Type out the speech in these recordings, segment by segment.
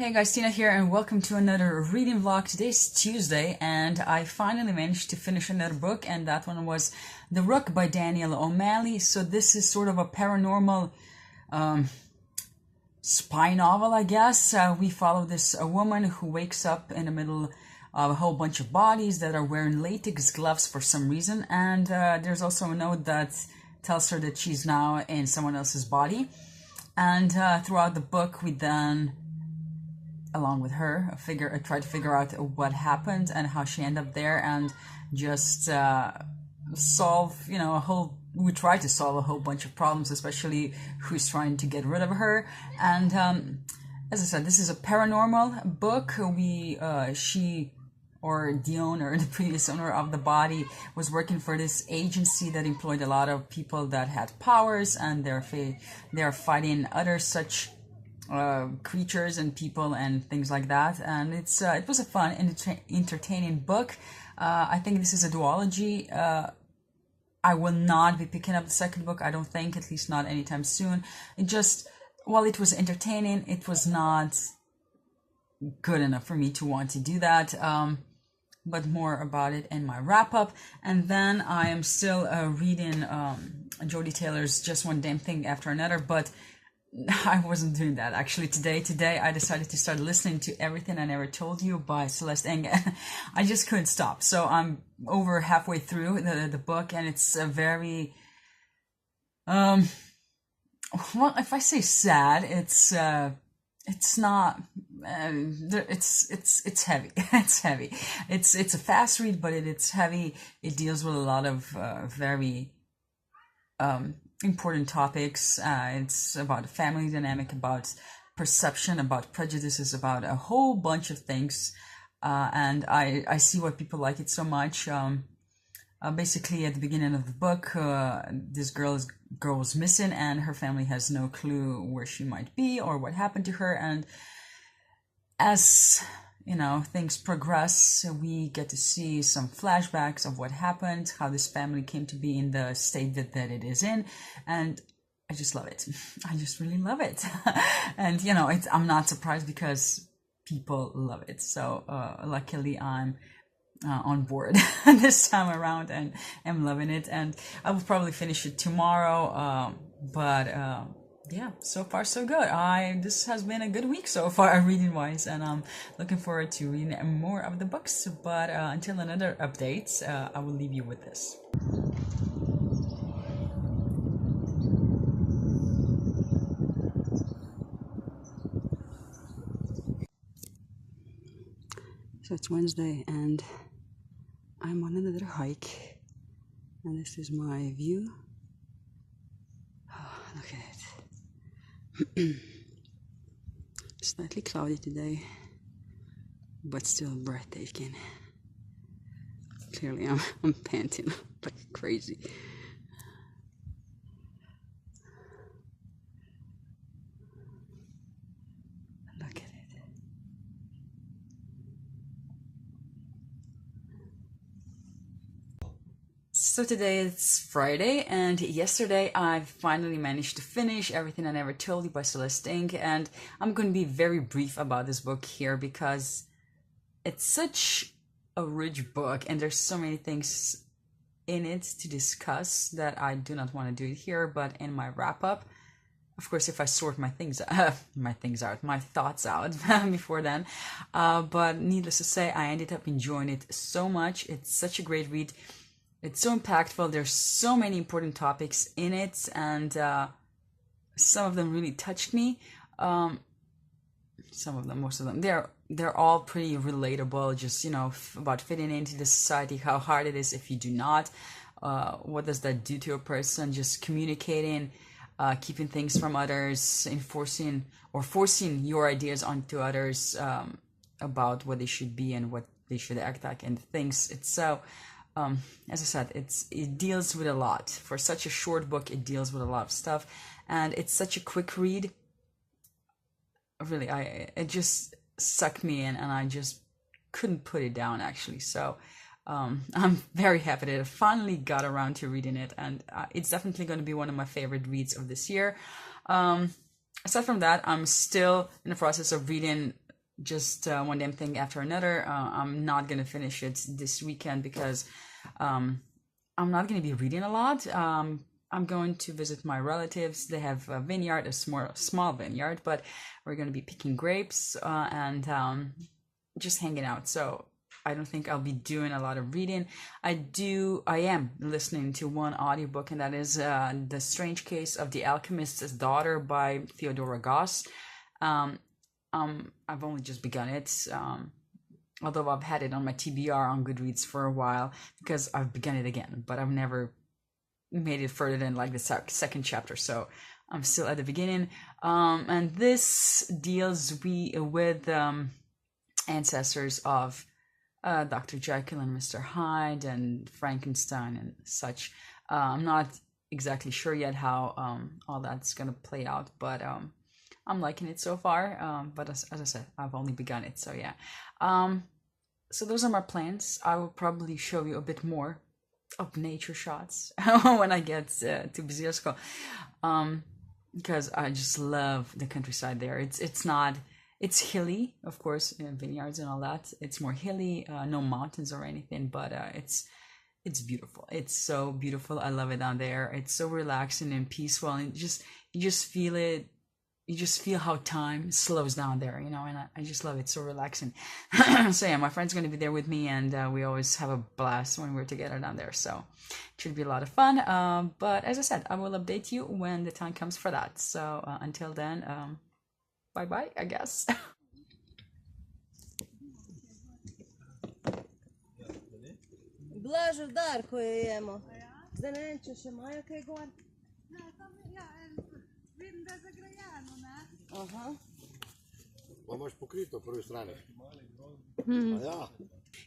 Hey guys, Tina here and welcome to another reading vlog. Today's Tuesday and I finally managed to finish another book, and that one was The Rook by Daniel O'Malley. So this is sort of a paranormal spy novel, I guess. We follow this woman who wakes up in the middle of a whole bunch of bodies that are wearing latex gloves for some reason, and there's also a note that tells her that she's now in someone else's body. And throughout the book we then, along with her, try to figure out what happened and how she ended up there, and just solve, we try to solve a whole bunch of problems, especially who's trying to get rid of her. And as I said, this is a paranormal book. The owner, the previous owner of the body, was working for this agency that employed a lot of people that had powers, and they're fighting other such creatures and people and things like that. And it was a fun and entertaining book. I think this is a duology. I will not be picking up the second book, I don't think, at least not anytime soon. While it was entertaining, it was not good enough for me to want to do that. But more about it in my wrap-up. And then I am still reading Jodi Taylor's Just One Damn Thing After Another, but I wasn't doing that actually today. I decided to start listening to Everything I Never Told You by Celeste Ng. I just couldn't stop. So I'm over halfway through the book, and it's a very, well, if I say sad, it's not, it's heavy. It's heavy. It's a fast read, but it's heavy. It deals with a lot of very, important topics. It's about family dynamic, about perception, about prejudices, about a whole bunch of things. And I see why people like it so much. Basically, at the beginning of the book, this girl is missing, and her family has no clue where she might be or what happened to her. And as things progress, we get to see some flashbacks of what happened, how this family came to be in the state that it is in, and I just love it. I just really love it. And I'm not surprised because people love it. So luckily I'm on board this time around and am loving it, and I will probably finish it tomorrow. Yeah, so far so good. This has been a good week so far, reading wise, and I'm looking forward to reading more of the books. But until another update, I will leave you with this. So it's Wednesday, and I'm on another hike, and this is my view. Oh, look at it. Slightly cloudy today, but still breathtaking. Clearly I'm panting like crazy. Look at it. So today it's Friday, and yesterday I finally managed to finish Everything I Never Told You by Celeste Ng, and I'm going to be very brief about this book here because it's such a rich book and there's so many things in it to discuss that I do not want to do it here, but in my wrap-up, of course, if I sort my thoughts out before then. But needless to say, I ended up enjoying it so much. It's such a great read. It's so impactful. There's so many important topics in it, and some of them really touched me. Most of them, they're all pretty relatable. Just about fitting into the society, how hard it is if you do not. What does that do to a person? Just communicating, keeping things from others, enforcing or forcing your ideas onto others about what they should be and what they should act like, and things. It's so. As I said, it deals with a lot. For such a short book, it deals with a lot of stuff, and it's such a quick read. Really, it just sucked me in, and I just couldn't put it down, actually. So I'm very happy that I finally got around to reading it, and it's definitely going to be one of my favorite reads of this year. Aside from that, I'm still in the process of reading just one damn thing after another. I'm not gonna finish it this weekend because I'm not gonna be reading a lot. I'm going to visit my relatives. They have a vineyard, a small vineyard, but we're gonna be picking grapes and just hanging out. So I don't think I'll be doing a lot of reading. I am listening to one audiobook, and that is The Strange Case of the Alchemist's Daughter by Theodora Goss. I've only just begun it, although I've had it on my TBR on Goodreads for a while because I've begun it again, but I've never made it further than like the second chapter, so I'm still at the beginning. And this deals with ancestors of Dr. Jekyll and Mr. Hyde and Frankenstein and such. I'm not exactly sure yet how all that's gonna play out, but I'm liking it so far. But as I said, I've only begun it, so yeah. So those are my plans. I will probably show you a bit more of nature shots when I get to Bezirsko, because I just love the countryside there. It's hilly, of course, vineyards and all that. It's more hilly, no mountains or anything, but it's beautiful. It's so beautiful. I love it down there. It's so relaxing and peaceful, and you just feel it. You just feel how time slows down there, and I just love it. So relaxing. So yeah, my friend's going to be there with me, and we always have a blast when we're together down there. So it should be a lot of fun. But as I said, I will update you when the time comes for that. So until then, bye-bye, I guess. Blažo Darko je jemo. Zdaj ne vem, če še imajo kaj gor. Ne, tam vidim, da je zagrajeno, ne? Aha. Pa imaš pokrito prvi strani. Ja.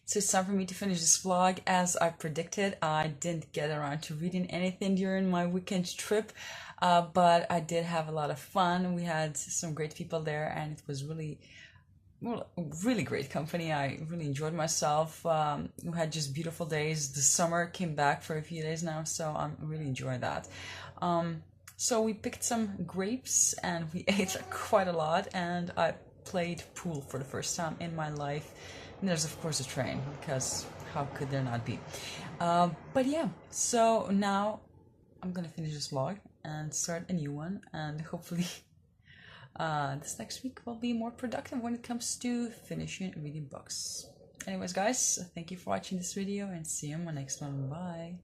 So it's time for me to finish this vlog. As I predicted, I didn't get around to reading anything during my weekend trip, but I did have a lot of fun. We had some great people there, and it was really great company. I really enjoyed myself. We had just beautiful days. The summer came back for a few days now, so I'm really enjoying that. So we picked some grapes and we ate quite a lot, and I played pool for the first time in my life. And there's of course a train, because how could there not be? But yeah, so now I'm gonna finish this vlog and start a new one, and hopefully this next week will be more productive when it comes to finishing reading books. Anyways guys, thank you for watching this video, and see you in my next one. Bye.